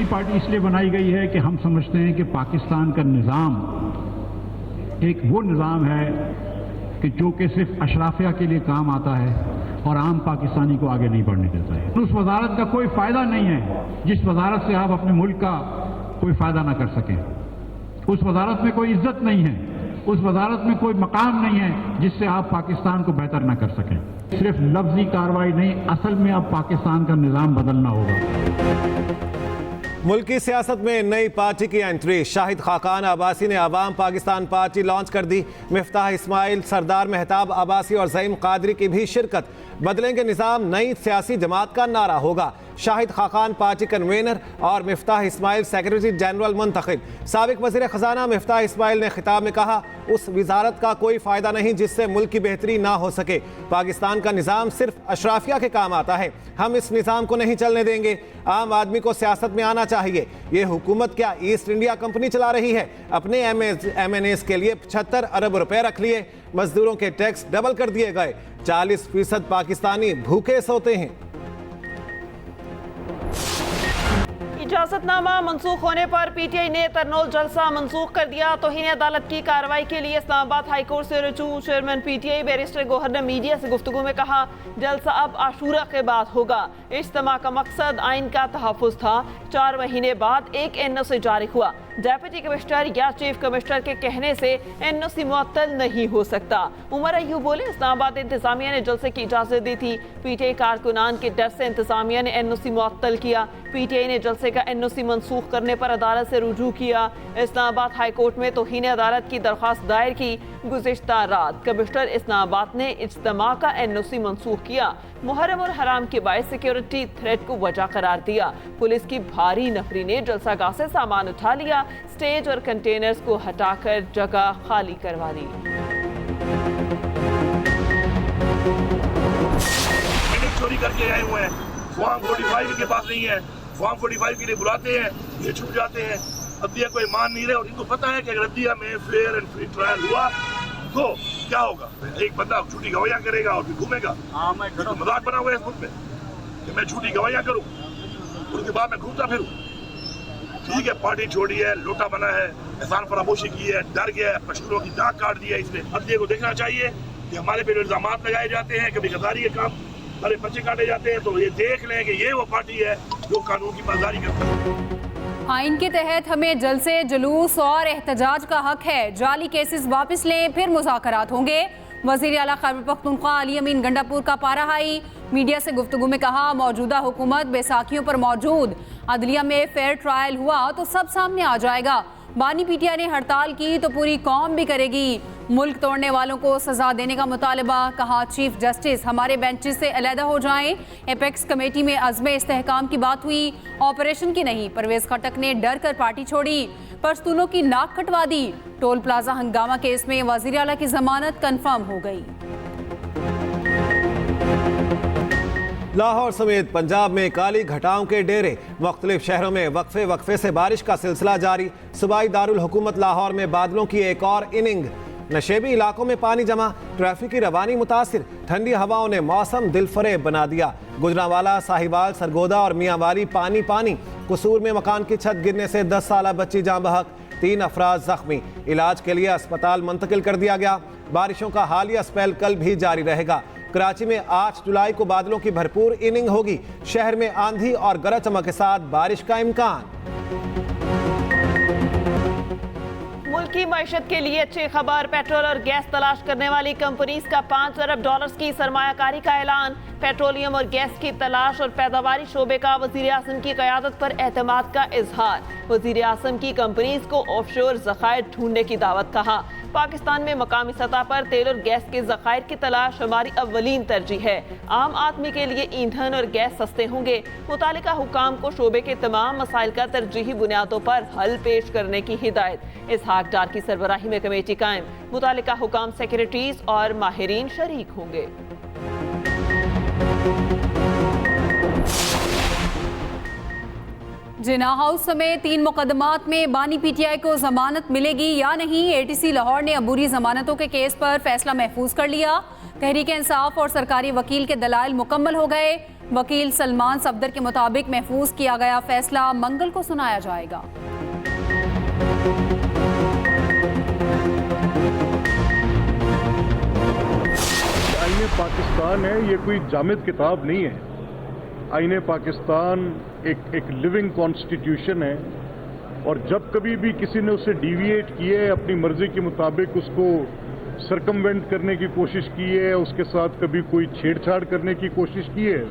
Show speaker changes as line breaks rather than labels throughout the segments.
Party इसलिए बनाई गई है कि हम समझते हैं कि पाकिस्तान का निज़ाम एक वो निज़ाम है कि जो कि सिर्फ अशराफिया के लिए काम आता है और आम पाकिस्तानी को आगे नहीं बढ़ने देता है। उस वजारत का कोई फायदा नहीं है जिस वजारत से आप अपने मुल्क का कोई फायदा ना कर सकें। उस वजारत में कोई इज्जत नहीं है, उस वजारत में कोई मकाम नहीं है जिससे आप पाकिस्तान को बेहतर ना कर सकें। सिर्फ लफ्जी कार्रवाई नहीं, असल में अब पाकिस्तान का निज़ाम बदलना होगा।
मुल्क की सियासत में नई पार्टी की एंट्री। शाहिद खाकान अब्बासी ने अवाम पाकिस्तान पार्टी लॉन्च कर दी। मिफ्ताह इस्माइल, सरदार मेहताब अब्बासी और ज़ईम कादरी की भी शिरकत। बदलेंगे निज़ाम, नई सियासी जमात का नारा होगा। शाहिद खाकान पार्टी कन्वीनर और मिफ्ताह इस्माइल सेक्रेटरी जनरल मुंतखब। साबिक वज़ीर ख़जाना मिफ्ताह इस्माइल ने खिताब में कहा, उस वजारत का कोई फ़ायदा नहीं जिससे मुल्क की बेहतरी ना हो सके। पाकिस्तान का निज़ाम सिर्फ अशराफिया के काम आता है, हम इस निज़ाम को नहीं चलने देंगे। आम आदमी को सियासत में आना चाहिए। ये हुकूमत क्या ईस्ट इंडिया कंपनी चला रही है? अपने MNAs के लिए 75 अरब रुपए रख लिए। मजदूरों के टैक्स डबल कर दिए गए। 40% पाकिस्तानी भूखे सोते हैं।
इजाजतनामा मनसूख होने पर PTI ने तरनोल जलसा मनसूख कर दिया। तौहीन अदालत की कार्रवाई के लिए इस्लामाबाद हाई कोर्ट से रुजू। चेयरमैन PTI बैरिस्टर गौहर ने मीडिया से गुफ्तगू में कहा, जलसा अब आशूरा के बाद होगा। इज्तिमा का मकसद आइन का तहफ़्फ़ुज़ था। 4 महीने बाद एक NOC जारी हुआ। डेप्यूटी कमिश्नर या चीफ कमिश्नर के कहने से NOC मुअत्तल नहीं हो सकता। उमर अय्यूब बोले, इस्लामाबाद इंतजामिया ने जलसे की इजाज़त दी थी। PTI कारकुनान के डर से इंतजामिया ने NOC मुअत्तल किया। PTI ने जलसे का NOC मनसूख करने पर अदालत से रुजू किया। इस्लामाबाद हाई कोर्ट में तौहीन अदालत की दरख्वास्त दायर की। गुज़िश्ता रात कमिश्नर इस्लामाबाद ने इज्तिमा का NOC मनसूख किया। मुहर्रम और हराम के बायस सिक्योरिटी थ्रेट को वजह करार दिया। पुलिस की भारी नफरी ने जलसागाह से सामान उठा लिया। स्टेज और कंटेनर्स को हटाकर जगह खाली करवा दी।
चोरी करके आए हुए हैं, फॉर्म 45 के पास नहीं है। फॉर्म 45 के लिए बुलाते हैं, ये छुप जाते हैं। अदलिया कोई मान नहीं रहे और इनको पता है कि अगर अदलिया में फेयर एंड फ्री ट्रायल हुआ तो क्या होगा। एक बंदा झूठी गवाहियां करेगा और फिर घूमेगा। तो मजाक बना हुआ है इस मुल्क में कि मैं झूठी गवाहियां करूं, उसके बाद मैं घूमता फिरूं। ठीक है, पार्टी छोड़ी है, लोटा बना है, एहसान फरामोशी की है, डर गया है, पशुओं की नाक काट दी है। इसने अदलिया को देखना चाहिए कि हमारे पे इल्जाम लगाए जाते हैं, कभी गद्दारी के काम, सारे पर्चे काटे जाते हैं, तो ये देख लें कि ये वो पार्टी है जो कानून की पासदारी करती है।
आइन के तहत हमें जलसे, जुलूस और एहतजाज का हक है। जाली केसेस वापस लें, फिर मुज़ाकरात होंगे। वज़ीर आला खैबर पख्तूनख्वा अली अमीन गंडापुर का पारा हाई। मीडिया से गुफ्तगू में कहा, मौजूदा हुकूमत बैसाखियों पर मौजूद। अदलिया में फेयर ट्रायल हुआ तो सब सामने आ जाएगा। बानी PTI ने हड़ताल की तो पूरी कौम भी करेगी। मुल्क तोड़ने वालों को सजा देने का मुतालबा। कहा, चीफ जस्टिस हमारे बेंचेस से अलहदा हो जाएं। एपेक्स कमेटी में अज़्म इस्तेहकाम की बात हुई, ऑपरेशन की नहीं। परवेज खटक ने डर कर पार्टी छोड़ी, पश्तूनों की नाक कटवा दी। टोल प्लाजा हंगामा केस में वज़ीर आला की जमानत कन्फर्म हो गई।
लाहौर समेत पंजाब में काली घटाओं के डेरे। मुख्तलिफ शहरों में वक्फे वक्फे से बारिश का सिलसिला जारी। सूबाई दारुल हुकूमत लाहौर में बादलों की एक और इनिंग। नशेबी इलाकों में पानी जमा, ट्रैफिक की रवानी मुतासिर। ठंडी हवाओं ने मौसम दिलफरेब बना दिया। गुजरांवाला, साहिवाल, सरगोदा और मियांवाली पानी पानी। कसूर में मकान की छत गिरने से 10 साला बच्ची जाँ बहक, 3 अफराद जख्मी। इलाज के लिए अस्पताल मुंतकिल कर दिया गया। बारिशों का हालिया स्पेल कल भी जारी रहेगा। कराची में 8 जुलाई को बादलों की भरपूर इनिंग होगी। शहर में आंधी और गरज चमक के साथ बारिश का इम्कान।
मुल्क की मईशत के लिए अच्छी खबर। पेट्रोल और गैस तलाश करने वाली कंपनीज का $5 अरब की सरमायाकारी का ऐलान। पेट्रोलियम और गैस की तलाश और पैदावारी शोबे का वज़ीर आज़म की क़यादत पर एतमाद का इजहार। वज़ीर आज़म की कंपनीज को ऑफशोर ज़खायर ढूंढने की दावत। कहा, पाकिस्तान में मकामी सतह पर तेल और गैस के ज़खायर की तलाश हमारी अव्वलीन तरजीह है। आम आदमी के लिए ईंधन और गैस सस्ते होंगे। मुतालिका हुकाम को शोबे के तमाम मसाइल का तरजीही बुनियादों पर हल पेश करने की हिदायत। इसहाक डार की सरबराही में कमेटी कायम। मुतालिका हुकाम, सेक्रेटरीज और माहिरीन शरीक होंगे।
जिना हाउस समेत 3 मुकदमात में बानी PTI को जमानत मिलेगी या नहीं। ATC लाहौर ने अबूरी जमानतों के केस पर फैसला महफूज कर लिया। तहरीक इंसाफ और सरकारी वकील के दलाइल मुकम्मल हो गए। वकील सलमान सफदर के मुताबिक महफूज किया गया फैसला मंगल को सुनाया जाएगा।
आईने पाकिस्तान है, ये कोई जामिद किताब नहीं है। आईने पाकिस्तान एक लिविंग कॉन्स्टिट्यूशन है और जब कभी भी किसी ने उसे डिविएट किया है, अपनी मर्जी के मुताबिक उसको सरकमवेंट करने की कोशिश की है, उसके साथ कभी कोई छेड़छाड़ करने की कोशिश की है,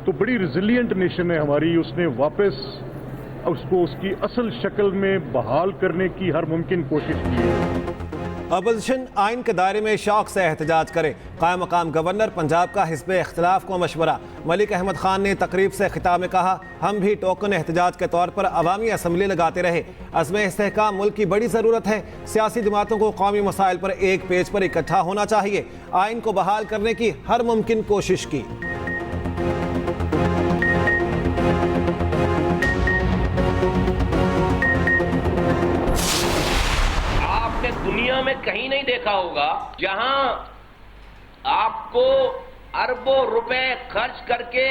तो बड़ी रिजिलियंट नेशन है हमारी, उसने वापस उसको उसकी असल शक्ल में बहाल करने की हर मुमकिन कोशिश की है।
अपोजिशन आइन के दायरे में शौक से एहतजाज करे, कायम मकाम गवर्नर पंजाब का हिस्बे इख्तिलाफ को मशवरा। मलिक अहमद खान ने तकरीब से खिताब में कहा, हम भी टोकन एहतजाज के तौर पर अवामी असम्बली लगाते रहे। अज़्म इस्तेहकाम मुल्क की बड़ी ज़रूरत है। सियासी जमातों को कौमी मसाइल पर एक पेज पर इकट्ठा होना चाहिए। आइन को बहाल करने की हर मुमकिन कोशिश की।
दुनिया में कहीं नहीं देखा होगा जहां आपको अरबों रुपए खर्च करके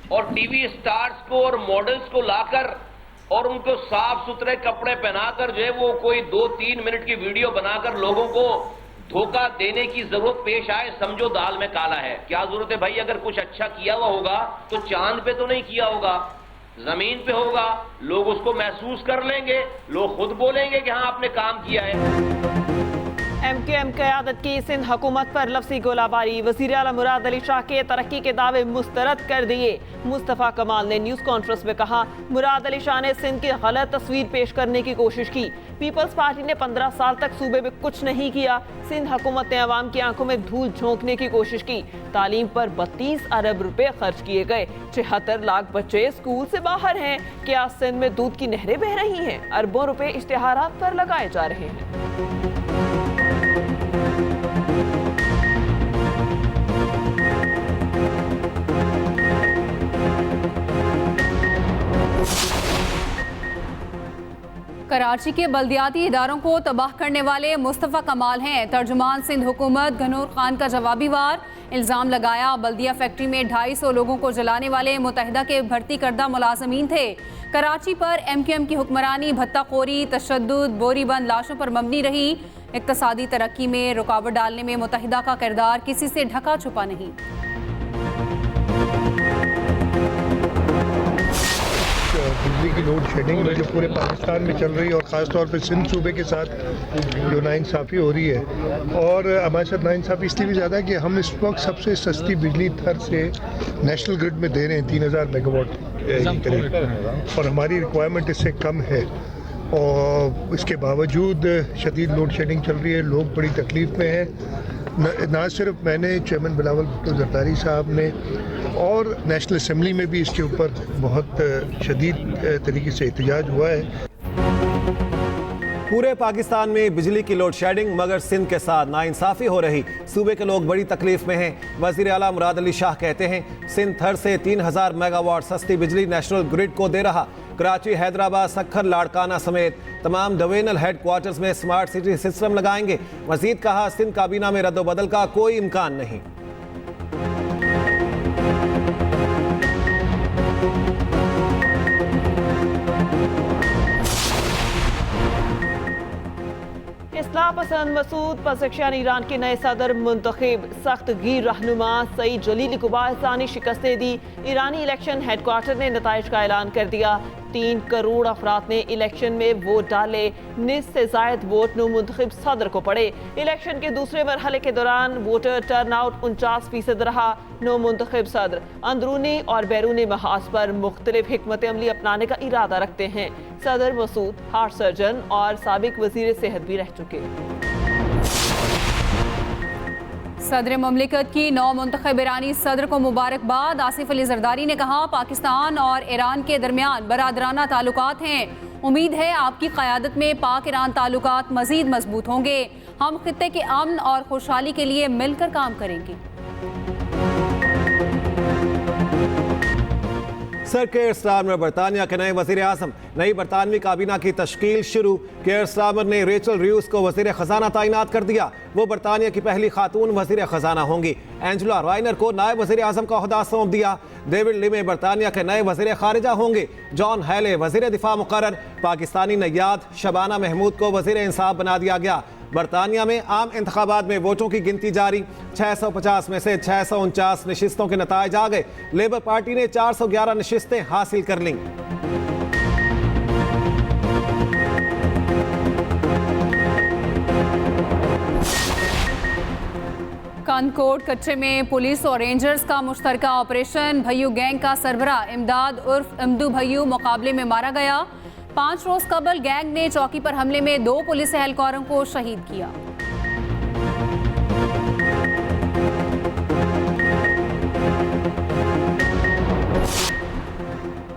और टीवी स्टार्स को और मॉडल्स को लाकर और उनको साफ सुथरे कपड़े पहनाकर जो है वो कोई 2-3 मिनट की वीडियो बनाकर लोगों को धोखा देने की जरूरत पेश आए। समझो दाल में काला है। क्या जरूरत है भाई? अगर कुछ अच्छा किया हुआ होगा तो चांद पे तो नहीं किया होगा, जमीन पे होगा। लोग उसको महसूस कर लेंगे, लोग खुद बोलेंगे कि हाँ आपने काम किया है।
MQM क़यादत की सिंध हुकूमत पर लफ्ज़ी गोलाबारी। वज़ीर आला मुराद अली शाह के तरक्की के दावे मुस्तरद कर दिए। मुस्तफ़ा कमाल ने न्यूज़ कॉन्फ्रेंस में कहा, मुराद अली शाह ने सिंध की गलत तस्वीर पेश करने की कोशिश की। पीपल्स पार्टी ने 15 साल तक सूबे में कुछ नहीं किया। सिंध हुकूमत ने अवाम की आंखों में धूल झोंकने की कोशिश की। तालीम पर 32 अरब रुपए खर्च किए गए। 76 लाख बच्चे स्कूल से बाहर हैं। क्या सिंध में दूध की नहरें बह रही हैं? अरबों रुपए इश्तिहारात पर लगाए जा रहे हैं।
कराची के बल्दियाती इदारों को तबाह करने वाले मुस्तफ़ा कमाल हैं। तर्जुमान सिंध हुकूमत गनूर खान का जवाबी वार। इल्ज़ाम लगाया, बल्दिया फैक्ट्री में 250 लोगों को जलाने वाले मुत्तहिदा के भर्ती करदा मुलाजमीन थे। कराची पर MQM की हुक्मरानी भत्ताखोरी, तशद्दुद, बोरीबंद लाशों पर मबनी रही। इक्तसादी तरक्की में रुकावट डालने में मुत्तहिदा का किरदार किसी से ढका छुपा नहीं।
बिजली की लोड शेडिंग में जो पूरे पाकिस्तान में चल रही है और ख़ास तौर पर सिंध सूबे के साथ जो नाइंसाफ़ी हो रही है, और हमारे साथ नाइंसाफ़ी इसलिए भी ज़्यादा है कि हम इस वक्त सबसे सस्ती बिजली थर से नेशनल ग्रिड में दे रहे हैं 3000 मेगावाट करीब, और हमारी रिक्वायरमेंट इससे कम है। और इसके बावजूद शदीद लोड शेडिंग चल रही है, लोग बड़ी तकलीफ़ में हैं। ना सिर्फ मैंने, चेयरमैन बिलावल भुट्टो जरदारी साहब ने और नेशनल असेंबली में भी इसके ऊपर बहुत शदीद तरीके से एहतजाज हुआ है।
पूरे पाकिस्तान में बिजली की लोड शेडिंग, मगर सिंध के साथ नाइंसाफ़ी हो रही। सूबे के लोग बड़ी तकलीफ में हैं। वज़ीर आला मुराद अली शाह कहते हैं, सिंध थर से 3000 मेगावाट सस्ती बिजली नेशनल ग्रिड को दे रहा। कराची, हैदराबाद, सक्खर, लाड़काना समेत तमाम डिवीजनल हेड क्वार्टर्स में स्मार्ट सिटी सिस्टम लगाएंगे। मजीद कहा, सिंध काबीना में रद्दोबदल का कोई इम्कान नहीं।
इस्लाह पसंद मसूद पज़ेशियान ईरान के नए सदर मुंतखब। सख्त गिर रहनुमा सईद जलीली को बाइसानी शिकस्तें दी। ईरानी इलेक्शन हेडक्वार्टर ने नताइज का ऐलान कर दिया। 3 करोड़ अफराद ने इलेक्शन में वोट डाले। निस से जायद वोट मुंतखब सदर को पड़े। इलेक्शन के दूसरे मरहले के दौरान वोटर टर्नआउट 49% रहा। नो मुंतखब सदर अंदरूनी और बैरूनी महाज पर मुख्तलिफ हिकमत अमली अपनाने का इरादा रखते हैं। सदर मसूद हार्ट सर्जन और साबिक वजीर सेहत भी रह चुके।
सदर ममलिकत की नौ मुंतखब ईरानी सदर को मुबारकबाद। आसिफ अली जरदारी ने कहा, पाकिस्तान और ईरान के दरमियान बरादराना ताल्लुकात हैं। उम्मीद है आपकी क़यादत में पाक ईरान ताल्लुकात मज़ीद मजबूत होंगे। हम खित्ते के अमन और खुशहाली के लिए मिलकर काम करेंगे।
सर केयर स्टारमर में बरतानिया के नए वजीर आजम, नई बरतानवी काबीना की तश्कील शुरू। केयर स्टारमर ने रेचल र्यूस को वजीर खजाना तैनात कर दिया। वो बरतानिया की पहली खातून वजीर खजाना होंगी। एंजेला राइनर को नायब वजीर आजम का ओहदा सौंप दिया। डेविड लिमे बरतानिया के नए वजीर खारिजा होंगे। जॉन हैले वजीर दिफा मुकर्रर। पाकिस्तानी नैयाद शबाना महमूद को वजीर इंसाफ बना दिया गया। बरतानिया में आम इंतखाबात में वोटों की गिनती जारी। 650 में से 649 नशिस्तों के नताइज आ गए। लेबर पार्टी ने 411 नशिस्तें हासिल कर लीं।
कानकोट कच्चे में पुलिस और रेंजर्स का मुश्तरका ऑपरेशन। भय्यू गैंग का सरबरा इमदाद उर्फ इमदू भय्यू मुकाबले में मारा गया। 5 रोज कबल गैंग ने चौकी पर हमले में 2 पुलिस एहलकारों को शहीद किया।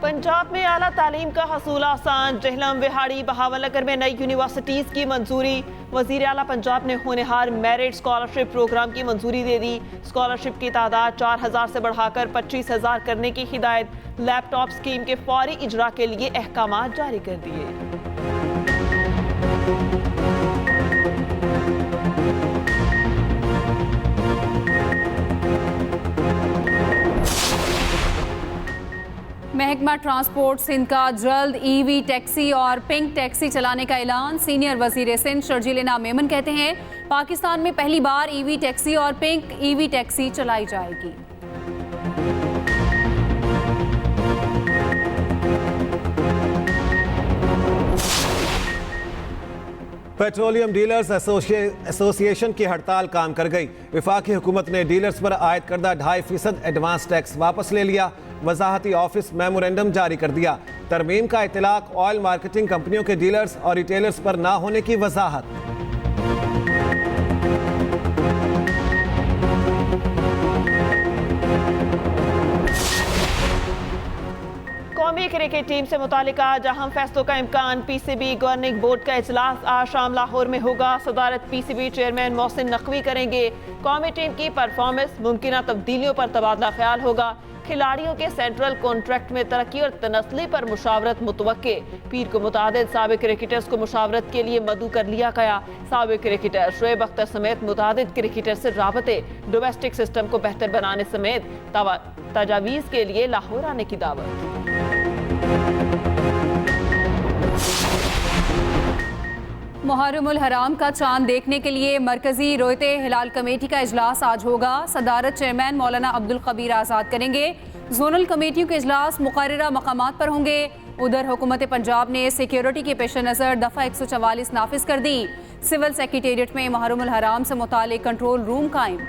पंजाब में आला तालीम का हसूल आसान। जेहलम, विहाड़ी, बहावलनगर में नई यूनिवर्सिटीज़ की मंजूरी। वज़ीर आला पंजाब ने होनहार मेरिट स्कॉलरशिप प्रोग्राम की मंजूरी दे दी। स्कॉलरशिप की तादाद 4000 से बढ़ाकर 25000 करने की हिदायत। लैपटॉप स्कीम के फौरी इजरा के लिए अहकामात जारी कर दिए।
महकमा ट्रांसपोर्ट सिंध का जल्द ईवी टैक्सी और पिंक टैक्सी चलाने का ऐलान। सीनियर वजीर सिंध शर्जील इनाम मेमन कहते हैं पाकिस्तान में पहली बार ईवी टैक्सी और पिंक ईवी टैक्सी चलाई जाएगी।
पेट्रोलियम डीलर्स एसोसिएशन की हड़ताल काम कर गई। वफाकी हुकूमत ने डीलर्स पर आयद करदा 2.5% एडवांस टैक्स वापस ले लिया। वजाहती ऑफिस मेमोरेंडम जारी कर दिया। तरमीम का इतलाक ऑयल मार्केटिंग कंपनियों के डीलर्स और रिटेलर्स पर ना होने की वजाहत।
कौमी क्रिकेट टीम से मुतालिका आज अहम फैसलों का इम्कान। पीसीबी गवर्निंग बोर्ड का इजलास आज शाम लाहौर में होगा। सदारत पीसीबी चेयरमैन मोहसिन नकवी करेंगे। कौमी टीम की परफॉर्मेंस, मुमकिन तब्दीलियों पर तबादला ख्याल होगा। खिलाड़ियों के सेंट्रल कॉन्ट्रैक्ट में तरक्की और तनस्ली पर मुशावरत मुतवक्के। पीर को मुतादिद साबिक क्रिकेटर्स को मुशावरत के लिए मदऊ कर लिया गया। साबिक क्रिकेटर शुएब अख्तर समेत मुतादिद क्रिकेटर से राबते, डोमेस्टिक सिस्टम को बेहतर बनाने समेत तजावीज़ के लिए लाहौर आने की दावत।
मुहर्रमुल हराम का चांद देखने के लिए मरकजी रोयते हिलाल कमेटी का इजलास आज होगा। सदारत चेयरमैन मौलाना अब्दुल कबीर आज़ाद करेंगे। जोनल कमेटियों के इजलास मुकर्ररा मकामात पर होंगे। उधर हुकूमत पंजाब ने सिक्योरिटी के पेश नज़र दफ़ा 144 नाफिज कर दी। सिविल सेक्रेटेरिएट में मुहर्रमुल हराम से मुतालिक कंट्रोल रूम कायम।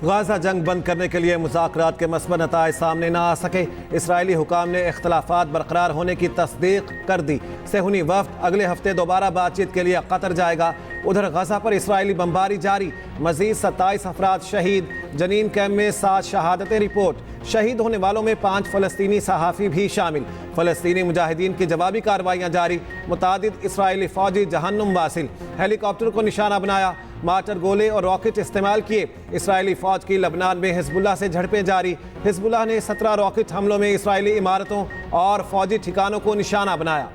गाजा जंग बंद करने के लिए मुज़ाकरात के मस्बत नताइज सामने ना आ सके। इसराइली हुकाम ने इख्तलाफात बरकरार होने की तस्दीक कर दी। सेहूनी वफ्द अगले हफ्ते दोबारा बातचीत के लिए कतर जाएगा। उधर गजा पर इसराइली बमबारी जारी। मजीद 27 अफराद शहीद। जनीन कैम्प में 7 शहादतें रिपोर्ट। शहीद होने वालों में 5 फ़लस्तीनी सहाफ़ी भी शामिल। फ़लस्तीनी मुजाहिदीन की जवाबी कार्रवाइयाँ जारी। मुतादिद इसराइली फ़ौजी जहन्नुम वासिल। हेलीकॉप्टर को निशाना बनाया। मार्टर गोले और रॉकेट इस्तेमाल किए। इसराइली फ़ौज की लबनान में हिजबुल्लाह से झड़पें जारी। हिजबुल्लाह ने 17 रॉकेट हमलों में इसराइली इमारतों और फ़ौजी ठिकानों को निशाना बनाया।